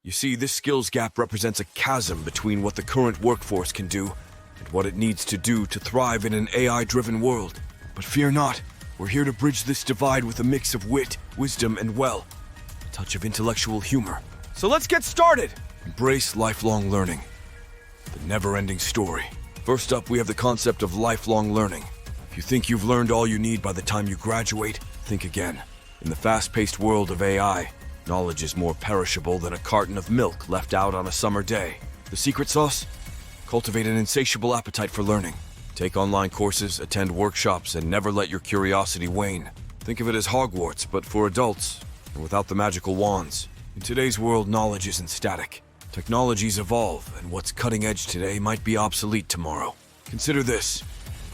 You see, this skills gap represents a chasm between what the current workforce can do and what it needs to do to thrive in an AI-driven world. But fear not, we're here to bridge this divide with a mix of wit, wisdom, and, well, a touch of intellectual humor. So let's get started! Embrace lifelong learning. The never-ending story. First up, we have the concept of lifelong learning. If you think you've learned all you need by the time you graduate, think again. In the fast-paced world of AI, knowledge is more perishable than a carton of milk left out on a summer day. The secret sauce? Cultivate an insatiable appetite for learning. Take online courses, attend workshops, and never let your curiosity wane. Think of it as Hogwarts, but for adults, and without the magical wands. In today's world, knowledge isn't static. Technologies evolve, and what's cutting edge today might be obsolete tomorrow. Consider this.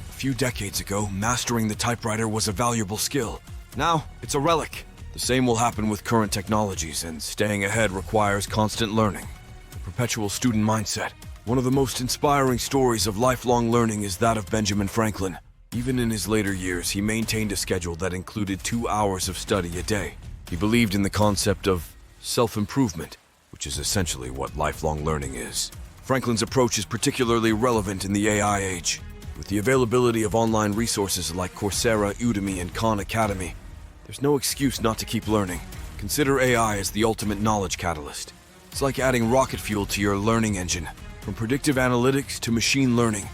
A few decades ago, mastering the typewriter was a valuable skill. Now, it's a relic. The same will happen with current technologies, and staying ahead requires constant learning. The perpetual student mindset. One of the most inspiring stories of lifelong learning is that of Benjamin Franklin. Even in his later years, he maintained a schedule that included 2 hours of study a day. He believed in the concept of self-improvement, which is essentially what lifelong learning is. Franklin's approach is particularly relevant in the AI age. With the availability of online resources like Coursera, Udemy, and Khan Academy, there's no excuse not to keep learning. Consider AI as the ultimate knowledge catalyst. It's like adding rocket fuel to your learning engine. From predictive analytics to machine learning,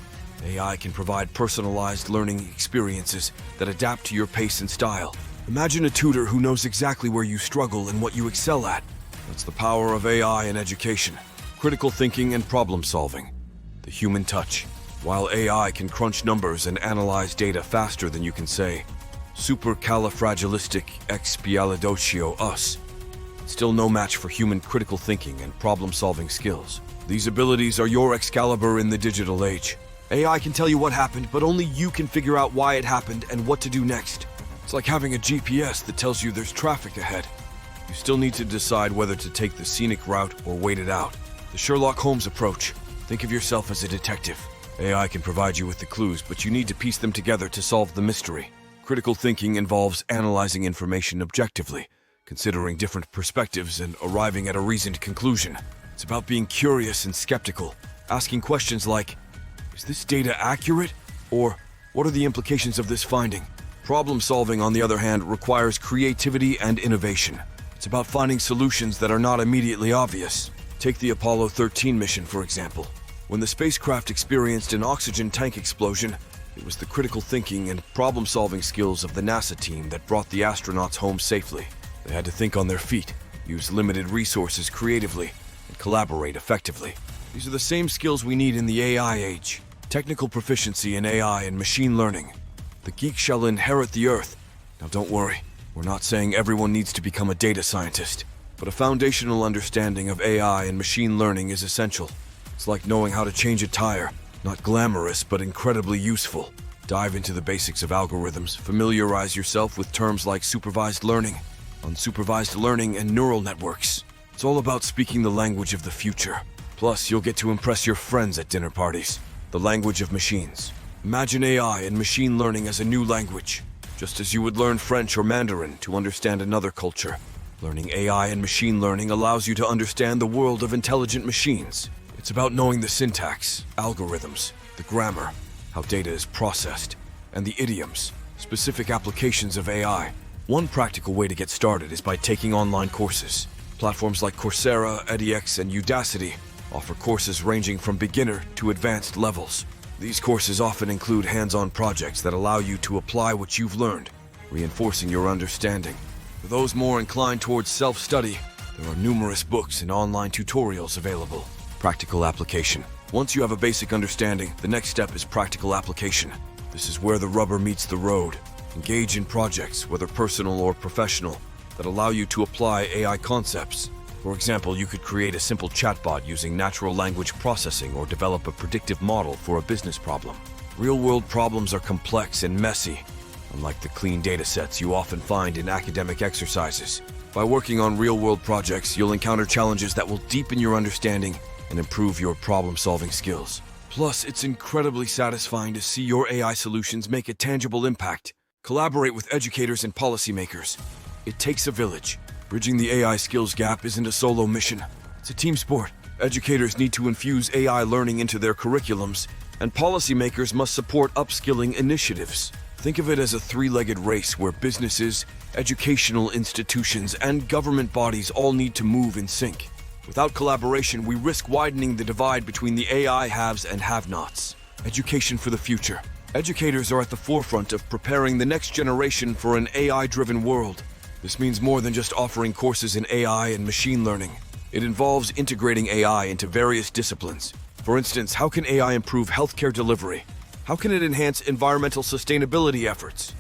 AI can provide personalized learning experiences that adapt to your pace and style. Imagine a tutor who knows exactly where you struggle and what you excel at. That's the power of AI in education. Critical thinking and problem solving. The human touch. While AI can crunch numbers and analyze data faster than you can say, supercalifragilisticexpialidocious, still no match for human critical thinking and problem-solving skills. These abilities are your Excalibur in the digital age. AI can tell you what happened, but only you can figure out why it happened and what to do next. It's like having a GPS that tells you there's traffic ahead. You still need to decide whether to take the scenic route or wait it out. The Sherlock Holmes approach. Think of yourself as a detective. AI can provide you with the clues, but you need to piece them together to solve the mystery. Critical thinking involves analyzing information objectively, considering different perspectives and arriving at a reasoned conclusion. It's about being curious and skeptical, asking questions like, is this data accurate? Or, what are the implications of this finding? Problem solving, on the other hand, requires creativity and innovation. It's about finding solutions that are not immediately obvious. Take the Apollo 13 mission, for example. When the spacecraft experienced an oxygen tank explosion, it was the critical thinking and problem-solving skills of the NASA team that brought the astronauts home safely. They had to think on their feet, use limited resources creatively, and collaborate effectively. These are the same skills we need in the AI age. Technical proficiency in AI and machine learning. The geek shall inherit the earth. Now don't worry, we're not saying everyone needs to become a data scientist, but a foundational understanding of AI and machine learning is essential. It's like knowing how to change a tire. Not glamorous, but incredibly useful. Dive into the basics of algorithms, familiarize yourself with terms like supervised learning, unsupervised learning, and neural networks. It's all about speaking the language of the future. Plus, you'll get to impress your friends at dinner parties. The language of machines. Imagine AI and machine learning as a new language, just as you would learn French or Mandarin to understand another culture. Learning AI and machine learning allows you to understand the world of intelligent machines. It's about knowing the syntax, algorithms, the grammar, how data is processed, and the idioms, specific applications of AI. One practical way to get started is by taking online courses. Platforms like Coursera, edX, and Udacity offer courses ranging from beginner to advanced levels. These courses often include hands-on projects that allow you to apply what you've learned, reinforcing your understanding. For those more inclined towards self-study, there are numerous books and online tutorials available. Practical application. Once you have a basic understanding, the next step is practical application. This is where the rubber meets the road. Engage in projects, whether personal or professional, that allow you to apply AI concepts. For example, you could create a simple chatbot using natural language processing or develop a predictive model for a business problem. Real-world problems are complex and messy, unlike the clean data sets you often find in academic exercises. By working on real-world projects, you'll encounter challenges that will deepen your understanding and improve your problem-solving skills. Plus, it's incredibly satisfying to see your AI solutions make a tangible impact. Collaborate with educators and policymakers. It takes a village. Bridging the AI skills gap isn't a solo mission. It's a team sport. Educators need to infuse AI learning into their curriculums, and policymakers must support upskilling initiatives. Think of it as a three-legged race where businesses, educational institutions, and government bodies all need to move in sync. Without collaboration, we risk widening the divide between the AI haves and have-nots. Education for the future. Educators are at the forefront of preparing the next generation for an AI-driven world. This means more than just offering courses in AI and machine learning. It involves integrating AI into various disciplines. For instance, how can AI improve healthcare delivery? How can it enhance environmental sustainability efforts?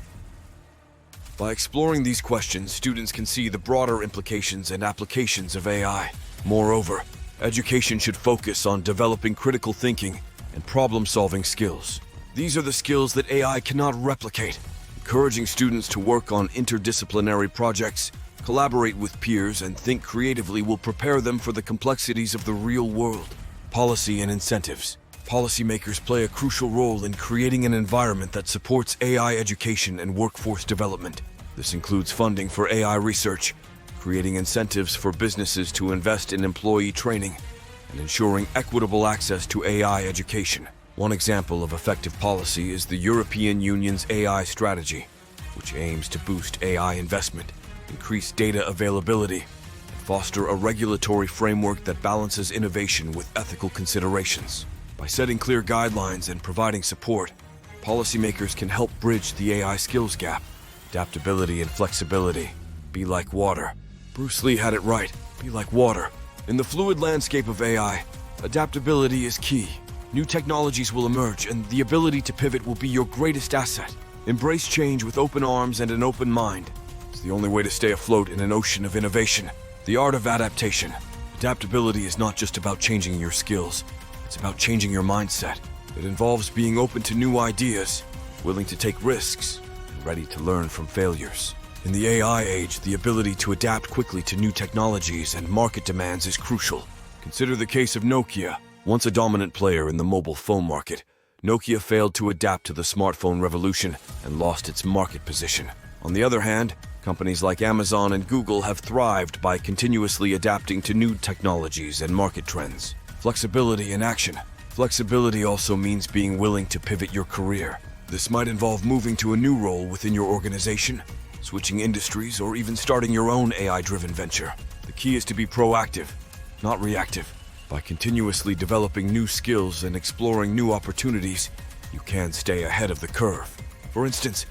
By exploring these questions, students can see the broader implications and applications of AI. Moreover, education should focus on developing critical thinking and problem-solving skills. These are the skills that AI cannot replicate. Encouraging students to work on interdisciplinary projects, collaborate with peers, and think creatively will prepare them for the complexities of the real world. Policy and incentives. Policymakers play a crucial role in creating an environment that supports AI education and workforce development. This includes funding for AI research, creating incentives for businesses to invest in employee training, and ensuring equitable access to AI education. One example of effective policy is the European Union's AI strategy, which aims to boost AI investment, increase data availability, and foster a regulatory framework that balances innovation with ethical considerations. By setting clear guidelines and providing support, policymakers can help bridge the AI skills gap. Adaptability and flexibility. Be like water. Bruce Lee had it right. Be like water. In the fluid landscape of AI, adaptability is key. New technologies will emerge, and the ability to pivot will be your greatest asset. Embrace change with open arms and an open mind. It's the only way to stay afloat in an ocean of innovation. The art of adaptation. Adaptability is not just about changing your skills. It's about changing your mindset. It involves being open to new ideas, willing to take risks, and ready to learn from failures. In the AI age, the ability to adapt quickly to new technologies and market demands is crucial. Consider the case of Nokia. Once a dominant player in the mobile phone market, Nokia failed to adapt to the smartphone revolution and lost its market position. On the other hand, companies like Amazon and Google have thrived by continuously adapting to new technologies and market trends. Flexibility in action. Flexibility also means being willing to pivot your career. This might involve moving to a new role within your organization, switching industries, or even starting your own AI-driven venture. The key is to be proactive, not reactive. By continuously developing new skills and exploring new opportunities, you can stay ahead of the curve. For instance,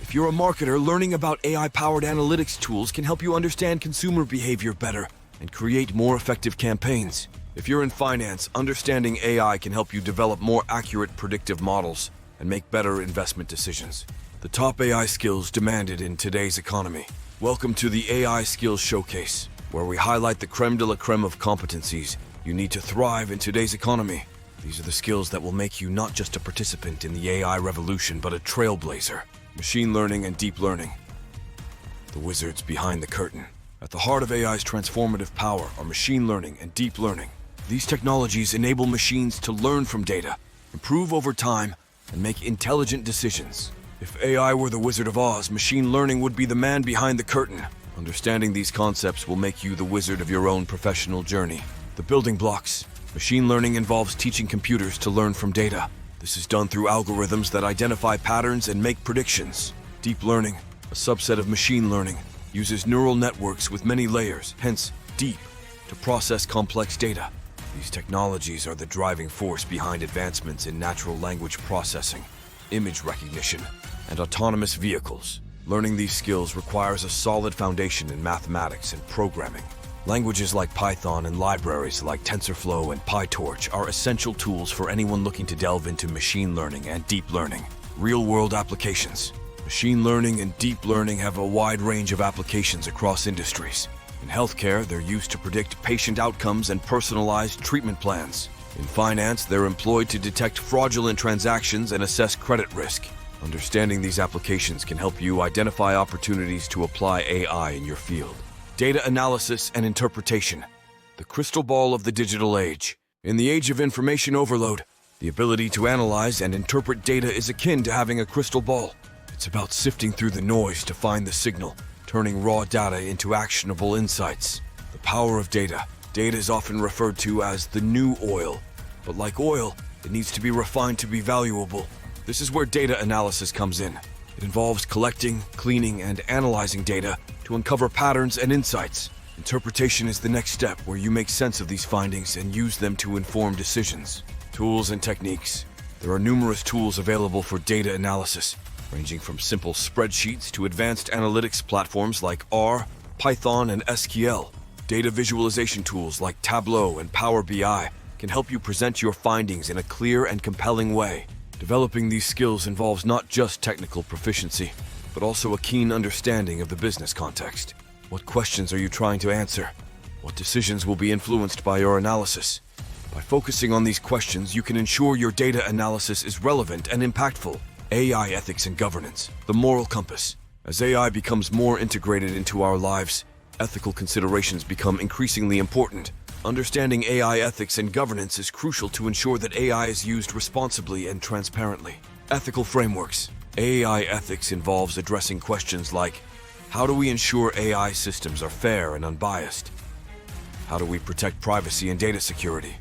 if you're a marketer, learning about AI-powered analytics tools can help you understand consumer behavior better and create more effective campaigns. If you're in finance, understanding AI can help you develop more accurate predictive models and make better investment decisions. The top AI skills demanded in today's economy. Welcome to the AI Skills Showcase, where we highlight the creme de la creme of competencies you need to thrive in today's economy. These are the skills that will make you not just a participant in the AI revolution, but a trailblazer. Machine learning and deep learning. The wizards behind the curtain. At the heart of AI's transformative power are machine learning and deep learning. These technologies enable machines to learn from data, improve over time, and make intelligent decisions. If AI were the Wizard of Oz, machine learning would be the man behind the curtain. Understanding these concepts will make you the wizard of your own professional journey. The building blocks. Machine learning involves teaching computers to learn from data. This is done through algorithms that identify patterns and make predictions. Deep learning, a subset of machine learning, uses neural networks with many layers, hence deep, to process complex data. These technologies are the driving force behind advancements in natural language processing, image recognition, and autonomous vehicles. Learning these skills requires a solid foundation in mathematics and programming. Languages like Python and libraries like TensorFlow and PyTorch are essential tools for anyone looking to delve into machine learning and deep learning. Real-world applications. Machine learning and deep learning have a wide range of applications across industries. In healthcare, they're used to predict patient outcomes and personalized treatment plans. In finance, they're employed to detect fraudulent transactions and assess credit risk. Understanding these applications can help you identify opportunities to apply AI in your field. Data analysis and interpretation. The crystal ball of the digital age. In the age of information overload, the ability to analyze and interpret data is akin to having a crystal ball. It's about sifting through the noise to find the signal, turning raw data into actionable insights. The power of data. Data is often referred to as the new oil, but like oil, it needs to be refined to be valuable. This is where data analysis comes in. It involves collecting, cleaning, and analyzing data to uncover patterns and insights. Interpretation is the next step, where you make sense of these findings and use them to inform decisions. Tools and techniques. There are numerous tools available for data analysis, ranging from simple spreadsheets to advanced analytics platforms like R, Python, and SQL. Data visualization tools like Tableau and Power BI can help you present your findings in a clear and compelling way. Developing these skills involves not just technical proficiency, but also a keen understanding of the business context. What questions are you trying to answer? What decisions will be influenced by your analysis? By focusing on these questions, you can ensure your data analysis is relevant and impactful. AI ethics and governance, the moral compass. As AI becomes more integrated into our lives, ethical considerations become increasingly important. Understanding AI ethics and governance is crucial to ensure that AI is used responsibly and transparently. Ethical frameworks. AI ethics involves addressing questions like, how do we ensure AI systems are fair and unbiased? How do we protect privacy and data security?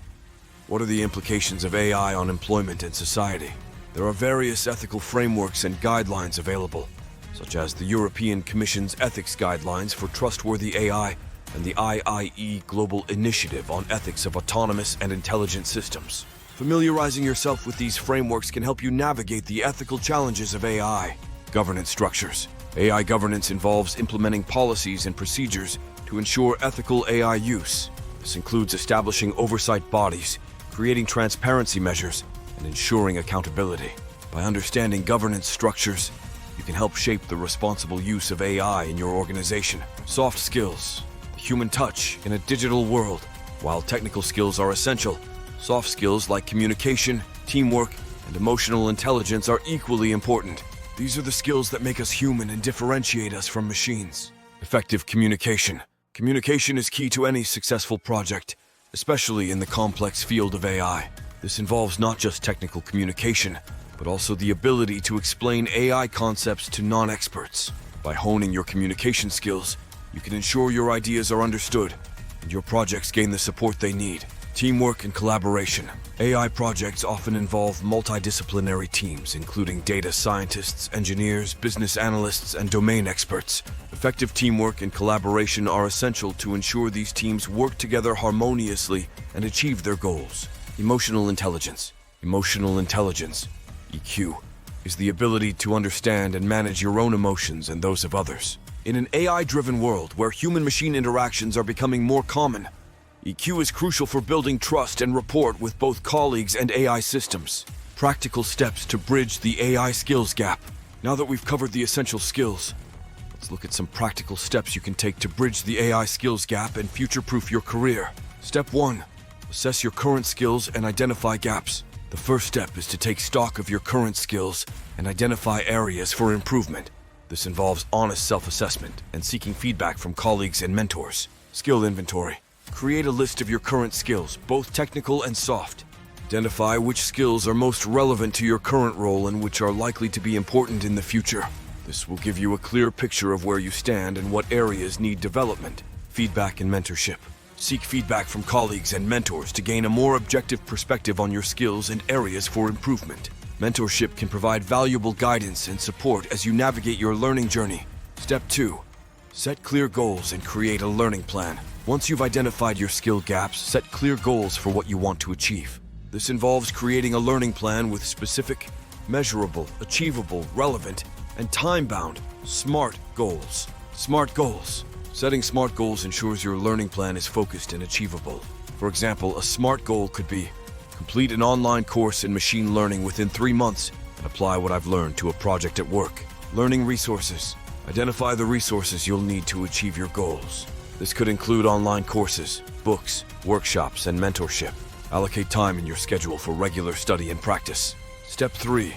What are the implications of AI on employment and society? There are various ethical frameworks and guidelines available, such as the European Commission's Ethics Guidelines for Trustworthy AI and the IIE Global Initiative on Ethics of Autonomous and Intelligent Systems. Familiarizing yourself with these frameworks can help you navigate the ethical challenges of AI. Governance structures. AI governance involves implementing policies and procedures to ensure ethical AI use. This includes establishing oversight bodies, creating transparency measures, and ensuring accountability. By understanding governance structures, you can help shape the responsible use of AI in your organization. Soft skills. Human touch in a digital world. While technical skills are essential, soft skills like communication, teamwork, and emotional intelligence are equally important. These are the skills that make us human and differentiate us from machines. Effective communication. Communication is key to any successful project, especially in the complex field of AI. This involves not just technical communication, but also the ability to explain AI concepts to non-experts. By honing your communication skills, you can ensure your ideas are understood and your projects gain the support they need. Teamwork and collaboration. AI projects often involve multidisciplinary teams, including data scientists, engineers, business analysts, and domain experts. Effective teamwork and collaboration are essential to ensure these teams work together harmoniously and achieve their goals. Emotional intelligence. Emotional intelligence, EQ, is the ability to understand and manage your own emotions and those of others. In an AI-driven world where human-machine interactions are becoming more common, EQ is crucial for building trust and rapport with both colleagues and AI systems. Practical steps to bridge the AI skills gap. Now that we've covered the essential skills, let's look at some practical steps you can take to bridge the AI skills gap and future-proof your career. Step 1. Assess your current skills and identify gaps. The first step is to take stock of your current skills and identify areas for improvement. This involves honest self-assessment and seeking feedback from colleagues and mentors. Skill inventory. Create a list of your current skills, both technical and soft. Identify which skills are most relevant to your current role and which are likely to be important in the future. This will give you a clear picture of where you stand and what areas need development. Feedback and mentorship. Seek feedback from colleagues and mentors to gain a more objective perspective on your skills and areas for improvement. Mentorship can provide valuable guidance and support as you navigate your learning journey. Step 2. Set clear goals and create a learning plan. Once you've identified your skill gaps, set clear goals for what you want to achieve. This involves creating a learning plan with specific, measurable, achievable, relevant, and time-bound, SMART goals. SMART goals. Setting SMART goals ensures your learning plan is focused and achievable. For example, a SMART goal could be complete an online course in machine learning within 3 months and apply what I've learned to a project at work. Learning resources. Identify the resources you'll need to achieve your goals. This could include online courses, books, workshops, and mentorship. Allocate time in your schedule for regular study and practice. Step 3.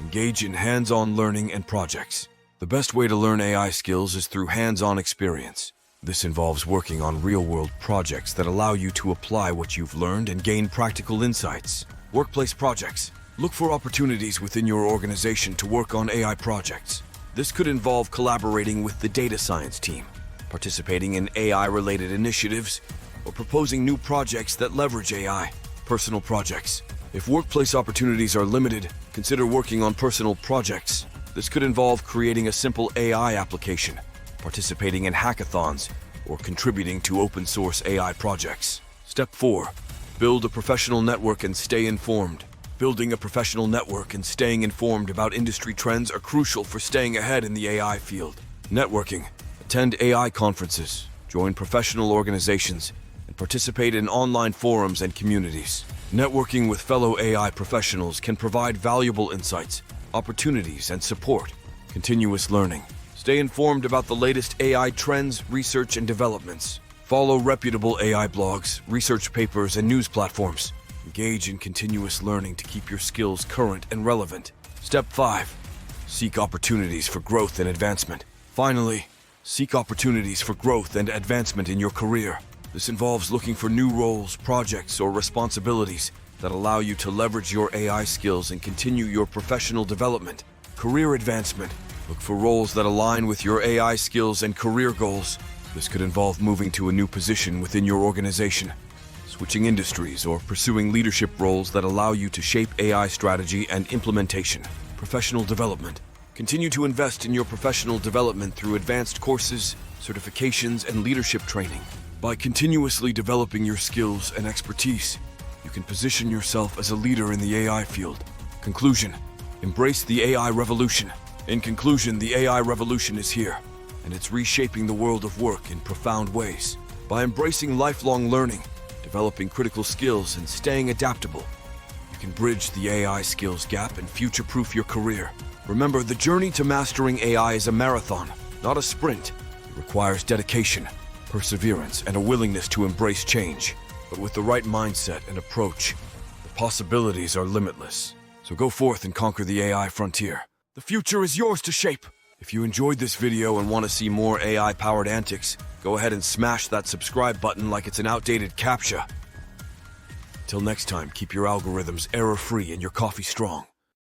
Engage in hands-on learning and projects. The best way to learn AI skills is through hands-on experience. This involves working on real-world projects that allow you to apply what you've learned and gain practical insights. Workplace projects. Look for opportunities within your organization to work on AI projects. This could involve collaborating with the data science team, participating in AI-related initiatives, or proposing new projects that leverage AI. Personal projects. If workplace opportunities are limited, consider working on personal projects. This could involve creating a simple AI application, participating in hackathons, or contributing to open-source AI projects. Step 4. Build a professional network and stay informed. Building a professional network and staying informed about industry trends are crucial for staying ahead in the AI field. Networking. Attend AI conferences, join professional organizations, and participate in online forums and communities. Networking with fellow AI professionals can provide valuable insights, opportunities, and support. Continuous learning. Stay informed about the latest AI trends, research, and developments. Follow reputable AI blogs, research papers, and news platforms. Engage in continuous learning to keep your skills current and relevant. Step 5. Seek opportunities for growth and advancement. Finally, seek opportunities for growth and advancement in your career. This involves looking for new roles, projects, or responsibilities that allow you to leverage your AI skills and continue your professional development. Career advancement. Look for roles that align with your AI skills and career goals. This could involve moving to a new position within your organization, switching industries, or pursuing leadership roles that allow you to shape AI strategy and implementation. Professional development. Continue to invest in your professional development through advanced courses, certifications, and leadership training. By continuously developing your skills and expertise, you can position yourself as a leader in the AI field. Conclusion. Embrace the AI revolution. In conclusion, the AI revolution is here, and it's reshaping the world of work in profound ways. By embracing lifelong learning, developing critical skills, and staying adaptable, you can bridge the AI skills gap and future-proof your career. Remember, the journey to mastering AI is a marathon, not a sprint. It requires dedication, perseverance, and a willingness to embrace change. But with the right mindset and approach, the possibilities are limitless. So go forth and conquer the AI frontier. The future is yours to shape. If you enjoyed this video and want to see more AI-powered antics, go ahead and smash that subscribe button like it's an outdated CAPTCHA. Till next time, keep your algorithms error-free and your coffee strong.